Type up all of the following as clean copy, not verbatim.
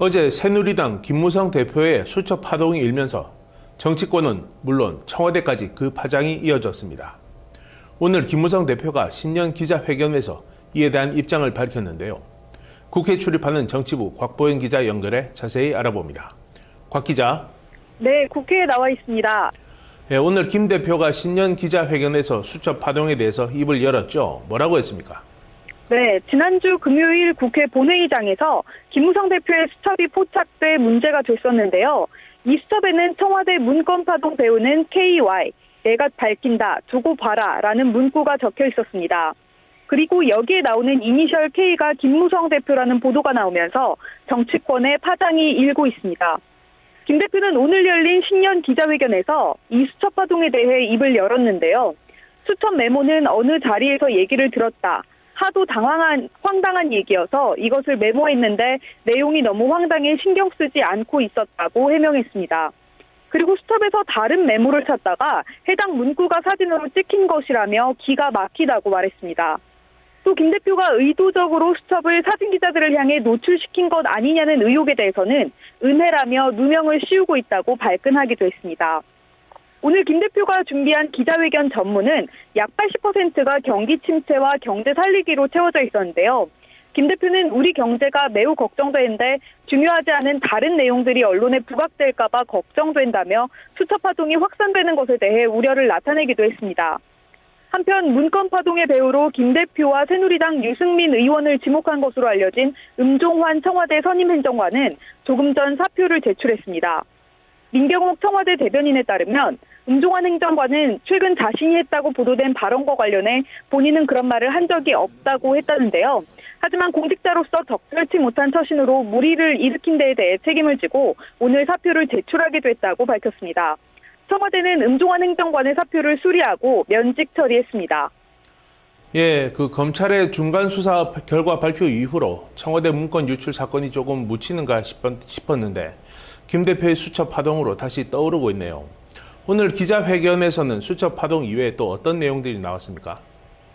어제 새누리당 김무성 대표의 수첩 파동이 일면서 정치권은 물론 청와대까지 그 파장이 이어졌습니다. 오늘 김무성 대표가 신년 기자회견에서 이에 대한 입장을 밝혔는데요. 국회 출입하는 정치부 곽보연 기자 연결해 자세히 알아봅니다. 곽 기자. 네, 국회에 나와 있습니다. 네, 오늘 김 대표가 신년 기자회견에서 수첩 파동에 대해서 입을 열었죠. 뭐라고 했습니까? 네, 지난주 금요일 국회 본회의장에서 김무성 대표의 수첩이 포착돼 문제가 됐었는데요. 이 수첩에는 청와대 문건파동 배우는 KY, 내가 밝힌다, 두고 봐라 라는 문구가 적혀 있었습니다. 그리고 여기에 나오는 이니셜 K가 김무성 대표라는 보도가 나오면서 정치권의 파장이 일고 있습니다. 김 대표는 오늘 열린 신년 기자회견에서 이 수첩 파동에 대해 입을 열었는데요. 수첩 메모는 어느 자리에서 얘기를 들었다. 하도 황당한 얘기여서 이것을 메모했는데 내용이 너무 황당해 신경 쓰지 않고 있었다고 해명했습니다. 그리고 수첩에서 다른 메모를 찾다가 해당 문구가 사진으로 찍힌 것이라며 기가 막히다고 말했습니다. 또 김 대표가 의도적으로 수첩을 사진 기자들을 향해 노출시킨 것 아니냐는 의혹에 대해서는 은혜라며 누명을 씌우고 있다고 발끈하기도 했습니다. 오늘 김 대표가 준비한 기자회견 전문은 약 80%가 경기 침체와 경제 살리기로 채워져 있었는데요. 김 대표는 우리 경제가 매우 걱정되는데 중요하지 않은 다른 내용들이 언론에 부각될까 봐 걱정된다며 수첩 파동이 확산되는 것에 대해 우려를 나타내기도 했습니다. 한편 문건 파동의 배우로 김 대표와 새누리당 유승민 의원을 지목한 것으로 알려진 음종환 청와대 선임행정관은 조금 전 사표를 제출했습니다. 민경욱 청와대 대변인에 따르면 음종환 행정관은 최근 자신이 했다고 보도된 발언과 관련해 본인은 그런 말을 한 적이 없다고 했다는데요. 하지만 공직자로서 적절치 못한 처신으로 물의를 일으킨 데에 대해 책임을 지고 오늘 사표를 제출하기도 했다고 밝혔습니다. 청와대는 음종환 행정관의 사표를 수리하고 면직 처리했습니다. 예, 검찰의 중간 수사 결과 발표 이후로 청와대 문건 유출 사건이 조금 묻히는가 싶었는데 김 대표의 수첩 파동으로 다시 떠오르고 있네요. 오늘 기자회견에서는 수첩 파동 이외에 또 어떤 내용들이 나왔습니까?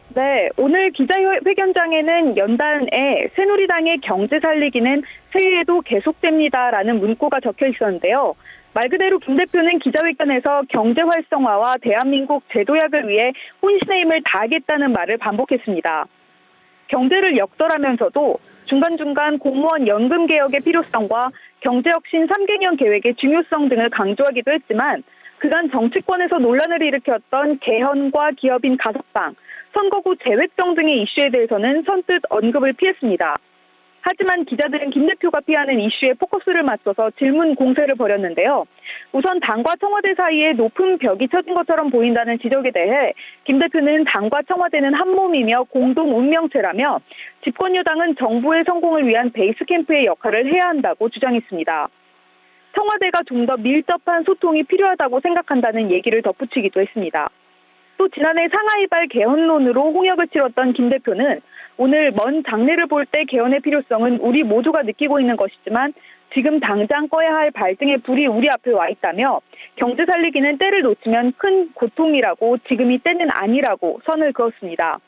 네, 오늘 기자회견장에는 연단에 새누리당의 경제 살리기는 새해에도 계속됩니다라는 문구가 적혀 있었는데요. 말 그대로 김 대표는 기자회견에서 경제 활성화와 대한민국 제도약을 위해 혼신의 힘을 다하겠다는 말을 반복했습니다. 경제를 역설하면서도 중간중간 공무원 연금 개혁의 필요성과 경제혁신 3개년 계획의 중요성 등을 강조하기도 했지만 그간 정치권에서 논란을 일으켰던 개헌과 기업인 가석방, 선거구 재회정 등의 이슈에 대해서는 선뜻 언급을 피했습니다. 하지만 기자들은 김 대표가 피하는 이슈에 포커스를 맞춰서 질문 공세를 벌였는데요. 우선 당과 청와대 사이에 높은 벽이 쳐진 것처럼 보인다는 지적에 대해 김 대표는 당과 청와대는 한 몸이며 공동 운명체라며 집권 여당은 정부의 성공을 위한 베이스 캠프의 역할을 해야 한다고 주장했습니다. 청와대가 좀 더 밀접한 소통이 필요하다고 생각한다는 얘기를 덧붙이기도 했습니다. 또 지난해 상하이발 개헌론으로 홍역을 치렀던 김 대표는 오늘 먼 장래를 볼 때 개헌의 필요성은 우리 모두가 느끼고 있는 것이지만 지금 당장 꺼야 할 발등의 불이 우리 앞에 와 있다며 경제 살리기는 때를 놓치면 큰 고통이라고 지금이 때는 아니라고 선을 그었습니다.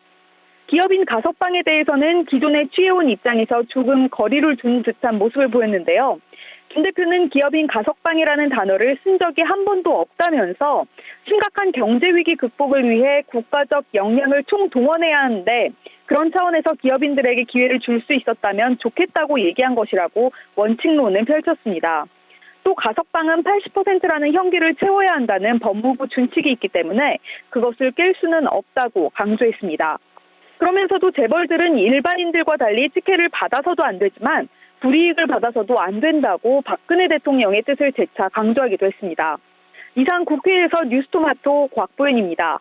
기업인 가석방에 대해서는 기존에 취해온 입장에서 조금 거리를 둔 듯한 모습을 보였는데요. 김 대표는 기업인 가석방이라는 단어를 쓴 적이 한 번도 없다면서 심각한 경제 위기 극복을 위해 국가적 역량을 총동원해야 하는데 그런 차원에서 기업인들에게 기회를 줄 수 있었다면 좋겠다고 얘기한 것이라고 원칙론을 펼쳤습니다. 또 가석방은 80%라는 현기를 채워야 한다는 법무부 준칙이 있기 때문에 그것을 깰 수는 없다고 강조했습니다. 그러면서도 재벌들은 일반인들과 달리 특혜를 받아서도 안 되지만 불이익을 받아서도 안 된다고 박근혜 대통령의 뜻을 재차 강조하기도 했습니다. 이상 국회에서 뉴스토마토 곽보연입니다.